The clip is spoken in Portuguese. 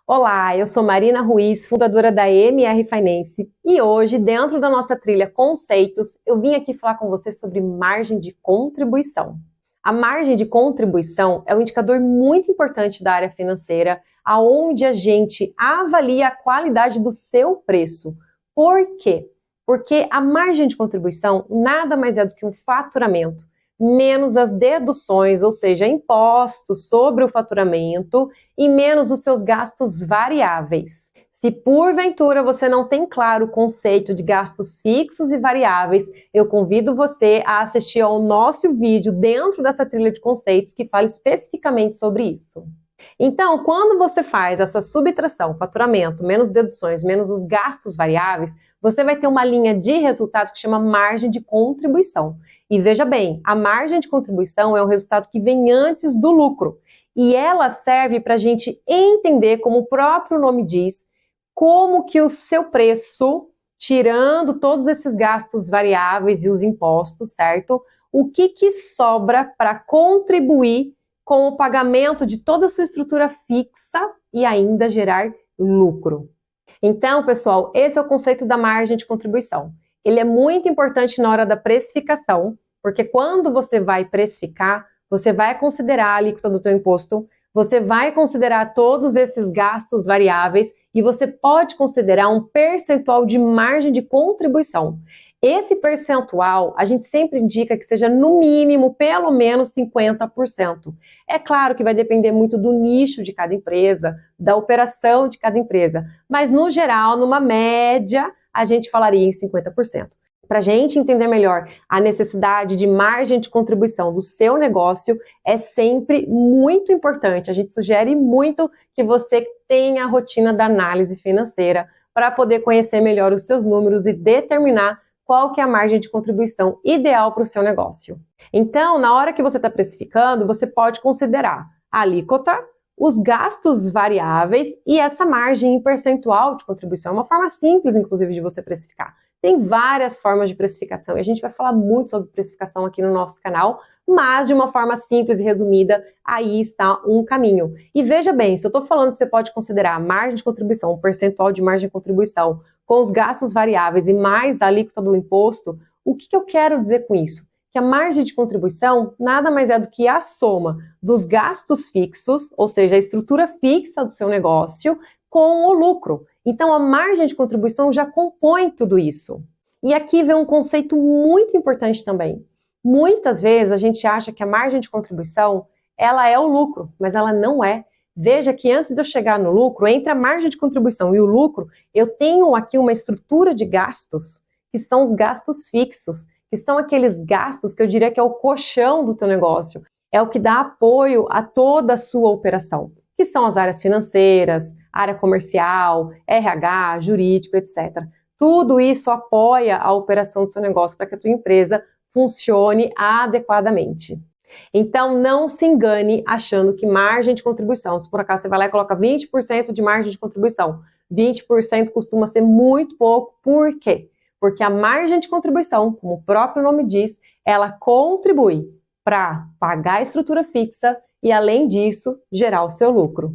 Olá, eu sou Marina Ruiz, fundadora da MR Finance, e hoje, dentro da nossa trilha Conceitos, eu vim aqui falar com você sobre margem de contribuição. A margem de contribuição é um indicador muito importante da área financeira, aonde a gente avalia a qualidade do seu preço. Por quê? Porque a margem de contribuição nada mais é do que um faturamento menos as deduções, ou seja, impostos sobre o faturamento e menos os seus gastos variáveis. Se porventura você não tem claro o conceito de gastos fixos e variáveis, eu convido você a assistir ao nosso vídeo dentro dessa trilha de conceitos que fala especificamente sobre isso. Então, quando você faz essa subtração, faturamento, menos deduções, menos os gastos variáveis, você vai ter uma linha de resultado que chama margem de contribuição. E veja bem, a margem de contribuição é um resultado que vem antes do lucro. E ela serve para a gente entender, como o próprio nome diz, como que o seu preço, tirando todos esses gastos variáveis e os impostos, certo? O que sobra para contribuir com o pagamento de toda a sua estrutura fixa e ainda gerar lucro. Então, pessoal, esse é o conceito da margem de contribuição. Ele é muito importante na hora da precificação, porque quando você vai precificar, você vai considerar a alíquota do teu imposto, você vai considerar todos esses gastos variáveis e você pode considerar um percentual de margem de contribuição. Esse percentual, a gente sempre indica que seja no mínimo, pelo menos 50%. É claro que vai depender muito do nicho de cada empresa, da operação de cada empresa, mas no geral, numa média, a gente falaria em 50%. Para a gente entender melhor a necessidade de margem de contribuição do seu negócio, é sempre muito importante. A gente sugere muito que você tenha a rotina da análise financeira para poder conhecer melhor os seus números e determinar qual que é a margem de contribuição ideal para o seu negócio. Então, na hora que você está precificando, você pode considerar a alíquota, os gastos variáveis e essa margem em percentual de contribuição. É uma forma simples, inclusive, de você precificar. Tem várias formas de precificação e a gente vai falar muito sobre precificação aqui no nosso canal, mas de uma forma simples e resumida, aí está um caminho. E veja bem, se eu estou falando que você pode considerar a margem de contribuição, um percentual de margem de contribuição, com os gastos variáveis e mais a alíquota do imposto, o que eu quero dizer com isso? Que a margem de contribuição nada mais é do que a soma dos gastos fixos, ou seja, a estrutura fixa do seu negócio, com o lucro. Então, a margem de contribuição já compõe tudo isso. E aqui vem um conceito muito importante também. Muitas vezes a gente acha que a margem de contribuição, ela é o lucro, mas ela não é. Veja que antes de eu chegar no lucro, entre a margem de contribuição e o lucro, eu tenho aqui uma estrutura de gastos, que são os gastos fixos, que são aqueles gastos que eu diria que é o colchão do teu negócio, é o que dá apoio a toda a sua operação, que são as áreas financeiras, área comercial, RH, jurídico, etc. Tudo isso apoia a operação do seu negócio para que a tua empresa funcione adequadamente. Então, não se engane achando que margem de contribuição, se por acaso você vai lá e coloca 20% de margem de contribuição, 20% costuma ser muito pouco. Por quê? Porque a margem de contribuição, como o próprio nome diz, ela contribui para pagar a estrutura fixa e, além disso, gerar o seu lucro.